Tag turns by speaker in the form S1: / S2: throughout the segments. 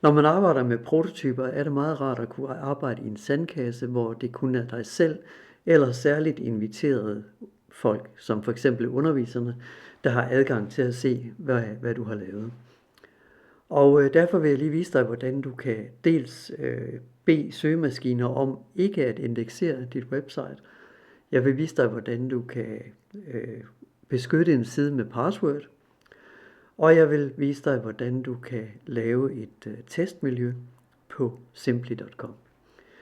S1: Når man arbejder med prototyper, er det meget rart at kunne arbejde i en sandkasse, hvor det kun er dig selv eller særligt inviterede folk, som for eksempel underviserne, der har adgang til at se, hvad du har lavet. Og derfor vil jeg lige vise dig, hvordan du kan dels bede søgemaskiner om ikke at indeksere dit website. Jeg vil vise dig, hvordan du kan beskytte en side med password. Og jeg vil vise dig, hvordan du kan lave et testmiljø på simply.com.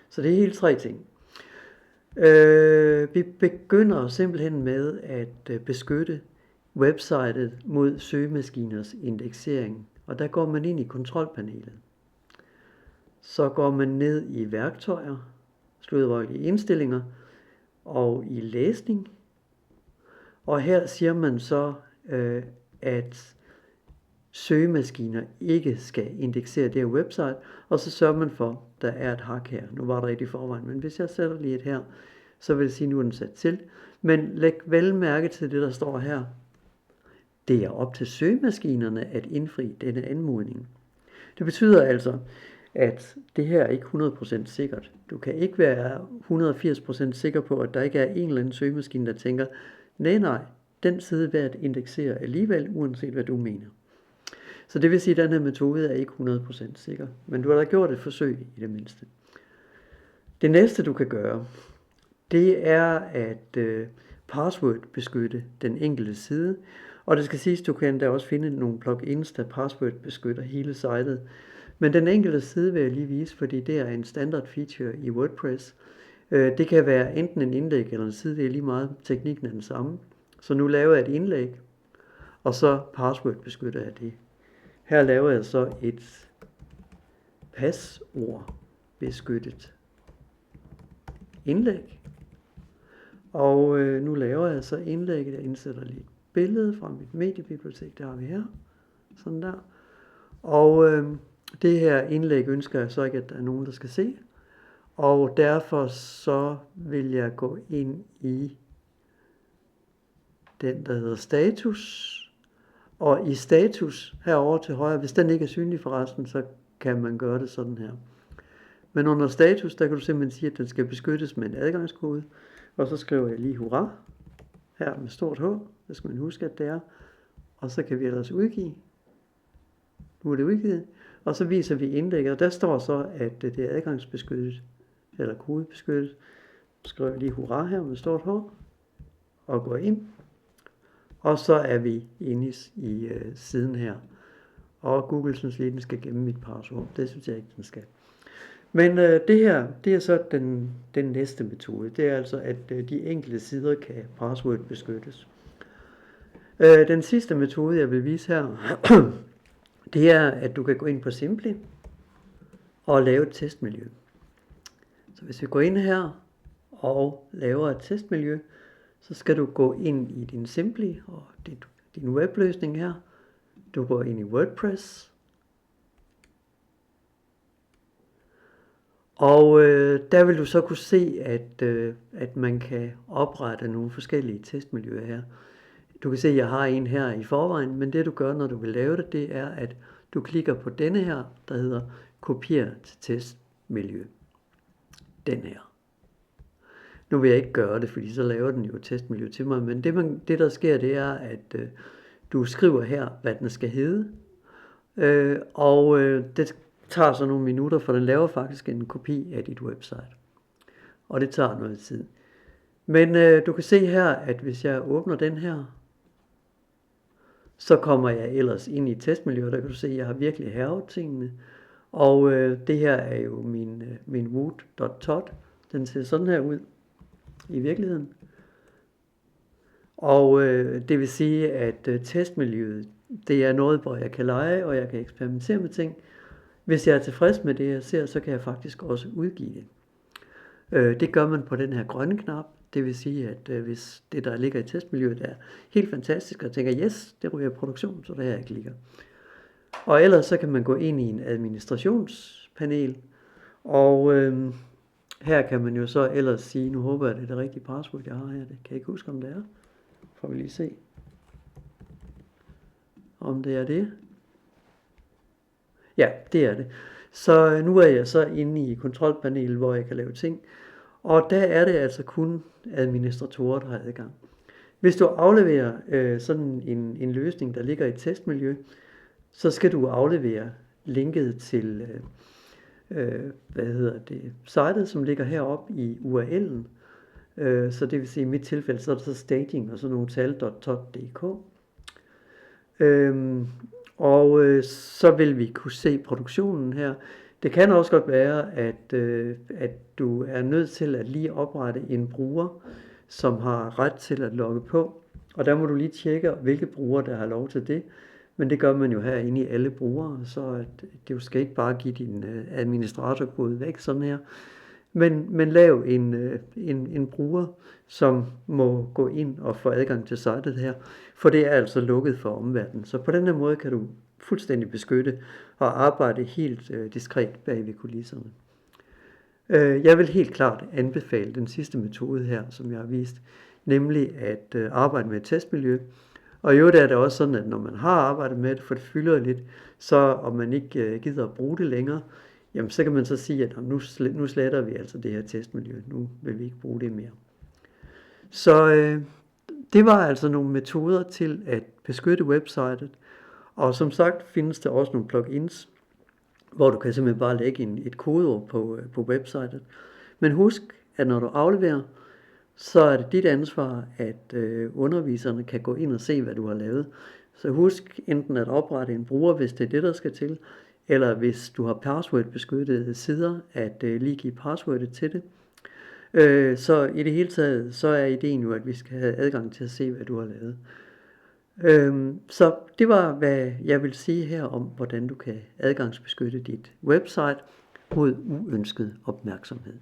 S1: Så det er hele 3 ting. Vi begynder simpelthen med at beskytte websitet mod søgemaskiners indeksering. Og der går man ind i kontrolpanelet. Så går man ned i værktøjer, i indstillinger og i læsning. Og her siger man så, at søgemaskiner ikke skal indeksere det her website, og så sørger man for, at der er et hak her. Nu var der et i forvejen, men hvis jeg sætter lige et her, så vil det sige, at nu er den sat til. Men læg vel mærke til det, der står her. Det er op til søgemaskinerne at indfri denne anmodning. Det betyder altså, at det her er ikke 100% sikkert. Du kan ikke være 180% sikker på, at der ikke er en eller anden søgemaskine, der tænker, nej, den side vil at indeksere alligevel, uanset hvad du mener. Så det vil sige, at den her metode er ikke 100% sikker, men du har da gjort et forsøg i det mindste. Det næste du kan gøre, det er at password beskytte den enkelte side, og det skal siges, du kan da også finde nogle plugins, der password beskytter hele sitet. Men den enkelte side vil jeg lige vise, fordi det er en standard feature i WordPress. Det kan være enten en indlæg eller en side, det er lige meget, teknikken er den samme. Så nu laver jeg et indlæg, og så password beskytter jeg det. Her laver jeg så et passord beskyttet indlæg. Og nu laver jeg så indlægget, jeg indsætter lige et billede fra mit mediebibliotek, der har vi her. Sådan der. Og det her indlæg ønsker jeg så ikke, at der er nogen, der skal se. Og derfor så vil jeg gå ind i den, der hedder status. Og i status herover til højre, hvis den ikke er synlig for resten, så kan man gøre det sådan her. Men under status, der kan du simpelthen sige, at den skal beskyttes med en adgangskode. Og så skriver jeg lige hurra, her med stort H, det skal man huske, at det er. Og så kan vi ellers udgive. Nu er det udgivet. Og så viser vi indlægget, og der står så, at det er adgangsbeskyttet, eller kodebeskyttet. Så skriver jeg lige hurra her med stort H, og går ind. Og så er vi inde i siden her. Og Google synes lige, den skal gemme mit password. Det synes jeg ikke, den skal. Men det her, det er så den næste metode. Det er altså, at de enkelte sider kan password beskyttes. Den sidste metode, jeg vil vise her, det er, at du kan gå ind på Simply og lave et testmiljø. Så hvis vi går ind her og laver et testmiljø, så skal du gå ind i din Simply og din webløsning her. Du går ind i WordPress. Og der vil du så kunne se, at man kan oprette nogle forskellige testmiljøer her. Du kan se, at jeg har en her i forvejen, men det du gør, når du vil lave det, det er, at du klikker på denne her, der hedder kopier til testmiljø. Den her. Nu vil jeg ikke gøre det, fordi så laver den jo et testmiljø til mig, men det der sker, det er, at du skriver her, hvad den skal hedde, og det tager så nogle minutter, for den laver faktisk en kopi af dit website, og det tager noget tid. Men du kan se her, at hvis jeg åbner den her, så kommer jeg ellers ind i testmiljøet. Der kan du se, at jeg har virkelig hærget tingene. Og det her er jo min woot.tot. Den ser sådan her ud i virkeligheden. Og det vil sige, at testmiljøet, det er noget, hvor jeg kan lege, og jeg kan eksperimentere med ting. Hvis jeg er tilfreds med det, jeg ser, så kan jeg faktisk også udgive det. Det gør man på den her grønne knap. Det vil sige, at hvis det, der ligger i testmiljøet, er helt fantastisk, og tænker, yes, det ryger i produktion, så det her ikke ligger. Og ellers så kan man gå ind i en administrationspanel, og her kan man jo så ellers sige, nu håber jeg, det er det rigtige password, jeg har her. Det kan jeg ikke huske, om det er. Får vi lige se, om det er det. Ja, det er det. Så nu er jeg så inde i kontrolpanelet, hvor jeg kan lave ting. Og der er det altså kun administratorer, der har adgang. Hvis du afleverer sådan en løsning, der ligger i et testmiljø, så skal du aflevere linket til sitet, som ligger heroppe i URL'en. Så det vil sige, i mit tilfælde, så er det så staging og sådan nogle tal.tot.dk. Så vil vi kunne se produktionen her. Det kan også godt være, at du er nødt til at lige oprette en bruger, som har ret til at logge på. Og der må du lige tjekke, hvilke brugere, der har lov til det. Men det gør man jo herinde i alle brugere, så du skal ikke bare give din administratorkode væk sådan her. Men lav en bruger, som må gå ind og få adgang til sitet her, for det er altså lukket for omverdenen. Så på den her måde kan du fuldstændig beskytte og arbejde helt diskret bag ved kulisserne. Jeg vil helt klart anbefale den sidste metode her, som jeg har vist, nemlig at arbejde med et testmiljø. Og i øvrigt er det også sådan, at når man har arbejdet med det, for det fylder lidt, så om man ikke gider at bruge det længere, jamen så kan man så sige, at nu sletter vi altså det her testmiljø, nu vil vi ikke bruge det mere. Så det var altså nogle metoder til at beskytte websitet, og som sagt findes der også nogle plugins, hvor du kan simpelthen bare lægge et kodeord på websitet. Men husk, at når du afleverer, så er det dit ansvar, at underviserne kan gå ind og se, hvad du har lavet. Så husk enten at oprette en bruger, hvis det er det, der skal til, eller hvis du har password-beskyttede sider, at lige give passwordet til det. Så i det hele taget, så er ideen jo, at vi skal have adgang til at se, hvad du har lavet. Så det var, hvad jeg vil sige her om, hvordan du kan adgangsbeskytte dit website mod uønsket opmærksomhed.